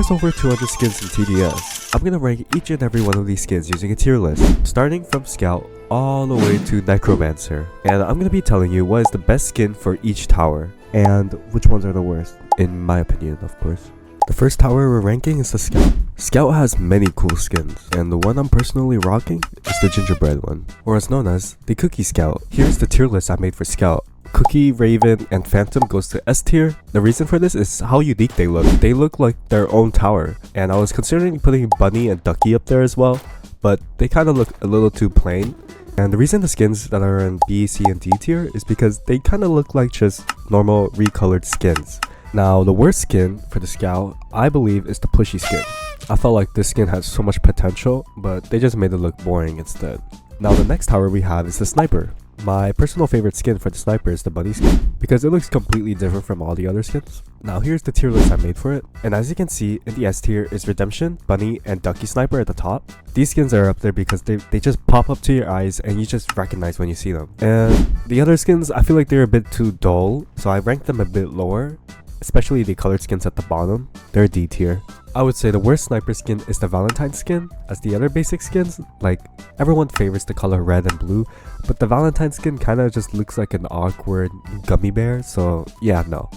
there's over 200 skins in TDS. I'm gonna rank each and every one of these skins using a tier list, starting from Scout all the way to Necromancer. And I'm gonna be telling you what is the best skin for each tower, and which ones are the worst, in my opinion, of course. The first tower we're ranking is the Scout. Scout has many cool skins, and the one I'm personally rocking is the gingerbread one, or as known as the Cookie Scout. Here's the tier list I made for Scout. Cookie, Raven, and Phantom goes to S tier. The reason for this is how unique they look. They look like their own tower, and I was considering putting Bunny and Ducky up there as well, but they kind of look a little too plain. And the reason the skins that are in B, C, and D tier is because they kind of look like just normal recolored skins. Now, the worst skin for the Scout, I believe, is the Pushy skin. I felt like this skin has so much potential, but they just made it look boring instead. Now, the next tower we have is the Sniper. My personal favorite skin for the Sniper is the Bunny skin, because it looks completely different from all the other skins. Now here's the tier list I made for it, and as you can see, in the S tier is Redemption, Bunny, and Ducky Sniper at the top. These skins are up there because they just pop up to your eyes and you just recognize when you see them. And the other skins, I feel like they're a bit too dull, so I ranked them a bit lower, especially the colored skins at the bottom. They're D tier. I would say the worst Sniper skin is the Valentine skin, as the other basic skins, like, everyone favors the color red and blue, but the Valentine skin kinda just looks like an awkward gummy bear, so yeah, no.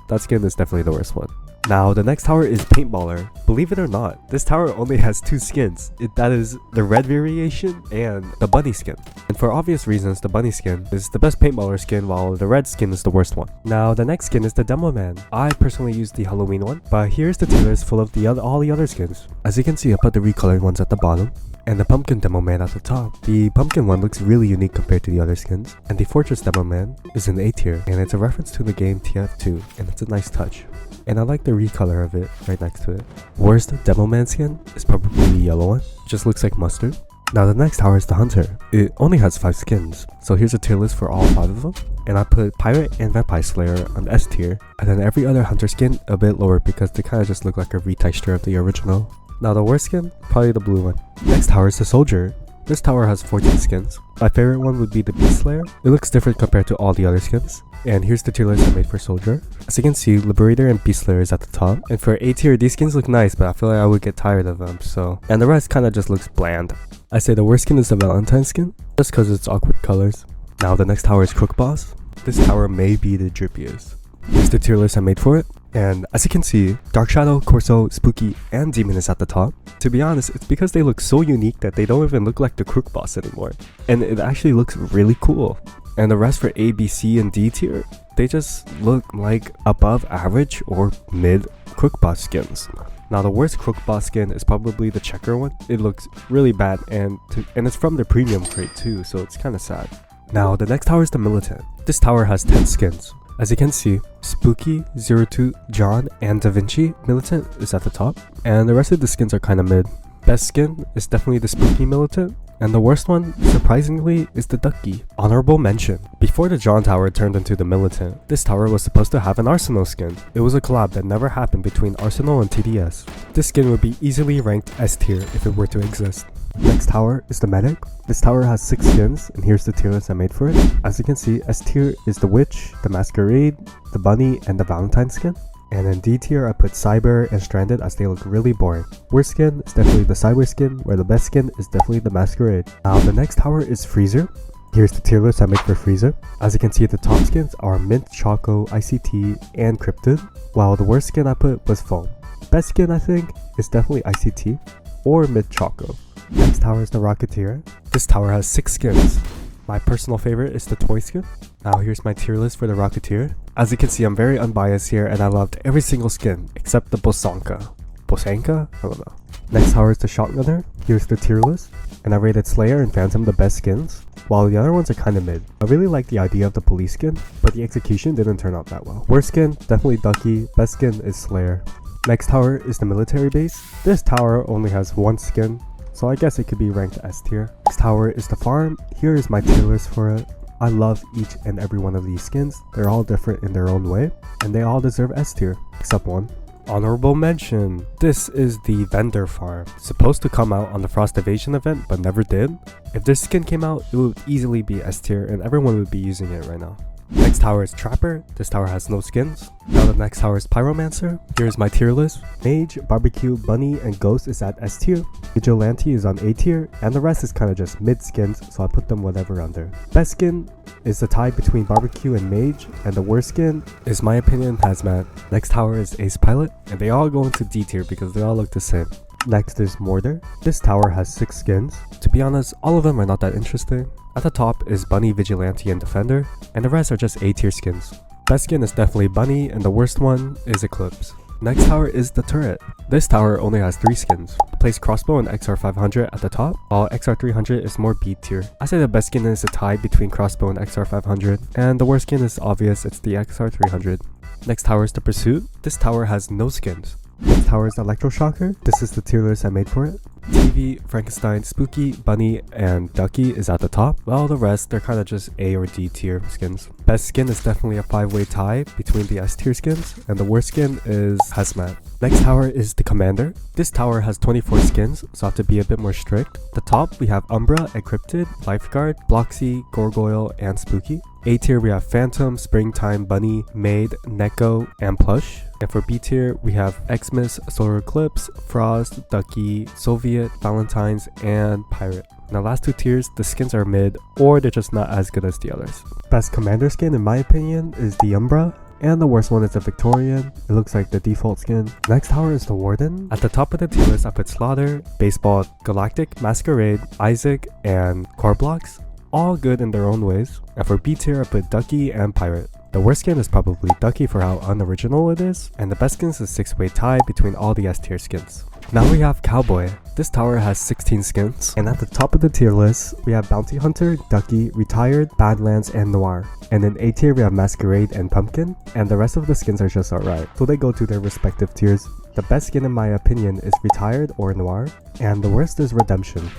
That skin is definitely the worst one. Now, the next tower is Paintballer. Believe it or not, this tower only has two skins. That is the red variation and the Bunny skin. And for obvious reasons, the Bunny skin is the best Paintballer skin, while the red skin is the worst one. Now, the next skin is the Demo Man. I personally use the Halloween one, but here's the tier list full of all the other skins. As you can see, I put the recolored ones at the bottom, and the Pumpkin Demo Man at the top. The Pumpkin one looks really unique compared to the other skins, and the Fortress Demo Man is in A tier, and it's a reference to the game TF2, and it's a nice touch. And I like the recolor of it right next to it. Worst Demo Man skin is probably the yellow one, just looks like mustard. Now the next tower is the Hunter. It only has 5 skins, so here's a tier list for all 5 of them. And I put Pirate and Vampire Slayer on S tier, and then every other Hunter skin a bit lower because they kind of just look like a retexture of the original. Now the worst skin, probably the blue one. Next tower is the Soldier. This tower has 14 skins. My favorite one would be the Beast Slayer. It looks different compared to all the other skins. And here's the tier list I made for Soldier. As you can see, Liberator and Beast Slayer is at the top. And for A tier, these skins look nice, but I feel like I would get tired of them, so. And the rest kind of just looks bland. I say the worst skin is the Valentine skin, just because it's awkward colors. Now the next tower is Crook Boss. This tower may be the drippiest. Here's the tier list I made for it. And as you can see, Dark Shadow, Corso, Spooky, and Demon is at the top. To be honest, it's because they look so unique that they don't even look like the Crook Boss anymore. And it actually looks really cool. And the rest for A, B, C, and D tier, they just look like above average or mid Crook Boss skins. Now the worst Crook Boss skin is probably the Checker one. It looks really bad, and it's from the premium crate too, so it's kind of sad. Now the next tower is the Militant. This tower has 10 skins. As you can see, Spooky, 02, John, and Da Vinci Militant is at the top, and the rest of the skins are kinda mid. Best skin is definitely the Spooky Militant, and the worst one, surprisingly, is the Ducky. Honorable mention. Before the John Tower turned into the Militant, this tower was supposed to have an Arsenal skin. It was a collab that never happened between Arsenal and TDS. This skin would be easily ranked S tier if it were to exist. Next tower is the Medic. This tower has 6 skins, and here's the tier list I made for it. As you can see, S tier is the Witch, the Masquerade, the Bunny, and the Valentine skin. And in D tier, I put Cyber and Stranded as they look really boring. Worst skin is definitely the Cyber skin, where the best skin is definitely the Masquerade. Now the next tower is Freezer. Here's the tier list I made for Freezer. As you can see, the top skins are Mint, Choco, ICT, and Cryptid, while the worst skin I put was Foam. Best skin I think is definitely ICT or Mint Choco. Next tower is the Rocketeer. This tower has 6 skins. My personal favorite is the Toy skin. Now here's my tier list for the Rocketeer. As you can see, I'm very unbiased here, and I loved every single skin except the Bosanka. Bosanka? I don't know. Next tower is the Shotgunner. Here's the tier list. And I rated Slayer and Phantom the best skins, while the other ones are kinda mid. I really like the idea of the police skin, but the execution didn't turn out that well. Worst skin, definitely Ducky. Best skin is Slayer. Next tower is the military base. This tower only has 1 skin, so I guess it could be ranked S tier. Next tower is the farm. Here is my tier list for it. I love each and every one of these skins. They're all different in their own way, and they all deserve S tier, except one. Honorable mention. This is the vendor farm. It's supposed to come out on the Frost Evasion event, but never did. If this skin came out, it would easily be S tier, and everyone would be using it right now. Next tower is Trapper. This tower has no skins. Now the next tower is Pyromancer. Here's my tier list. Mage, Barbecue, Bunny, and Ghost is at S tier. Vigilante is on A tier, and the rest is kind of just mid skins, so I put them whatever under. Best skin is the tie between Barbecue and Mage, and the worst skin is my opinion Hazmat. Next tower is Ace Pilot, and they all go into D tier because they all look the same. Next is Mortar. This tower has 6 skins. To be honest, all of them are not that interesting. At the top is Bunny, Vigilante, and Defender, and the rest are just A tier skins. Best skin is definitely Bunny, and the worst one is Eclipse. Next tower is the Turret. This tower only has 3 skins. Place Crossbow and XR500 at the top, while XR300 is more B tier. I say the best skin is a tie between Crossbow and XR500, and the worst skin is obvious, it's the XR300. Next tower is the Pursuit. This tower has no skins. Next tower is Electroshocker. This is the tier list I made for it. TV, Frankenstein, Spooky, Bunny, and Ducky is at the top, while the rest, they're kind of just A or D tier skins. Best skin is definitely a 5-way tie between the S tier skins, and the worst skin is Hazmat. Next tower is the Commander. This tower has 24 skins, so I have to be a bit more strict. The top, we have Umbra, Encrypted, Lifeguard, Bloxy, Gargoyle, and Spooky. A tier, we have Phantom, Springtime, Bunny, Maid, Neko, and Plush. And for B tier, we have Xmas, Solar Eclipse, Frost, Ducky, Soviet, Valentines, and Pirate. Now last 2 tiers, the skins are mid, or they're just not as good as the others. Best Commander skin in my opinion is the Umbra, and the worst one is the Victorian. It looks like the default skin. Next tower is the Warden. At the top of the tier list, I put Slaughter, Baseball, Galactic, Masquerade, Isaac, and Corblox. All good in their own ways. And for B tier, I put Ducky and Pirate. The worst skin is probably Ducky for how unoriginal it is, and the best skin is a 6-way tie between all the S tier skins. Now we have Cowboy. This tower has 16 skins, and at the top of the tier list, we have Bounty Hunter, Ducky, Retired, Badlands, and Noir. And in A tier, we have Masquerade and Pumpkin, and the rest of the skins are just alright, so they go to their respective tiers. The best skin in my opinion is Retired or Noir, and the worst is Redemption.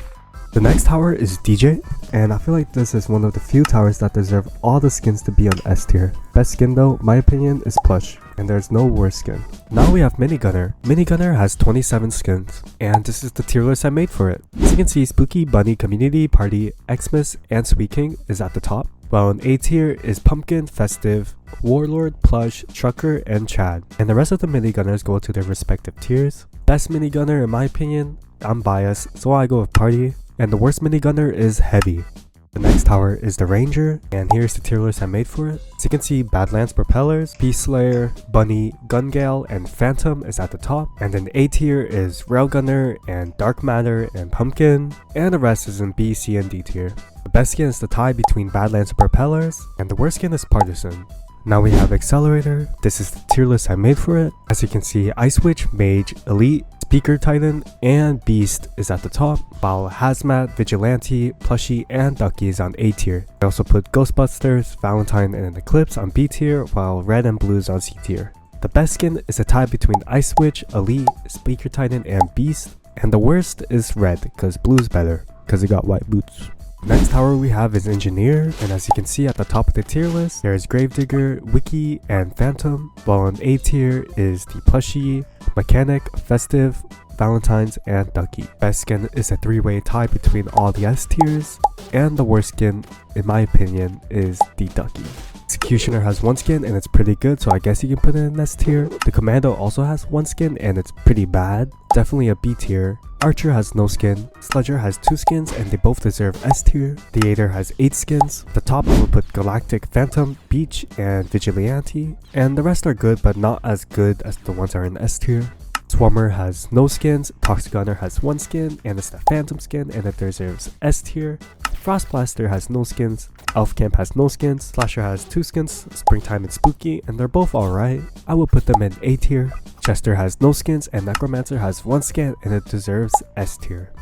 The next tower is DJ, and I feel like this is one of the few towers that deserve all the skins to be on S tier. Best skin though, my opinion, is Plush, and there's no worse skin. Now we have Minig Gunner. Minig Gunner has 27 skins, and this is the tier list I made for it. As you can see, Spooky, Bunny, Community, Party, Xmas, and Sweet King is at the top, while in A tier is Pumpkin, Festive, Warlord, Plush, Trucker, and Chad. And the rest of the Minig Gunners go to their respective tiers. Best Minig Gunner in my opinion, I'm biased, so I go with Party. And the worst Minig Gunner is Heavy. The next tower is the Ranger, and here's the tier list I made for it. So you can see Badlands Propellers, Beast Slayer, Bunny, Gun Gale, and Phantom is at the top. And then A tier is Railgunner and Dark Matter and Pumpkin, and the rest is in B, C, and D tier. The best skin is the tie between Badlands and Propellers, and the worst skin is Partisan. Now we have Accelerator. This is the tier list I made for it. As you can see, Ice Witch, Mage, Elite, Speaker Titan, and Beast is at the top, while Hazmat, Vigilante, Plushie, and Ducky is on A tier. I also put Ghostbusters, Valentine, and Eclipse on B tier, while Red and Blue is on C tier. The best skin is a tie between Ice Witch, Elite, Speaker Titan, and Beast, and the worst is Red, because Blue's better, because it got white boots. Next tower we have is Engineer, and as you can see at the top of the tier list, there is Gravedigger, Wiki, and Phantom, while on A tier is the Plushie, Mechanic, Festive, Valentines, and Ducky. Best skin is a 3-way tie between all the S tiers, and the worst skin, in my opinion, is the Ducky. Executioner has 1 skin and it's pretty good, so I guess you can put it in S tier. The Commando also has 1 skin and it's pretty bad, definitely a B tier. Archer has no skin, Sludger has 2 skins and they both deserve S tier. Theater has 8 skins. The top I will put Galactic, Phantom, Beach, and Vigilante, and the rest are good but not as good as the ones that are in S tier. Swarmer has no skins, Toxic Gunner has 1 skin and it's the Phantom skin and it deserves S tier. Frost Blaster has no skins, Elf Camp has no skins, Slasher has 2 skins, Springtime and Spooky, and they're both alright. I will put them in A tier. Chester has no skins and Necromancer has 1 skin and it deserves S tier.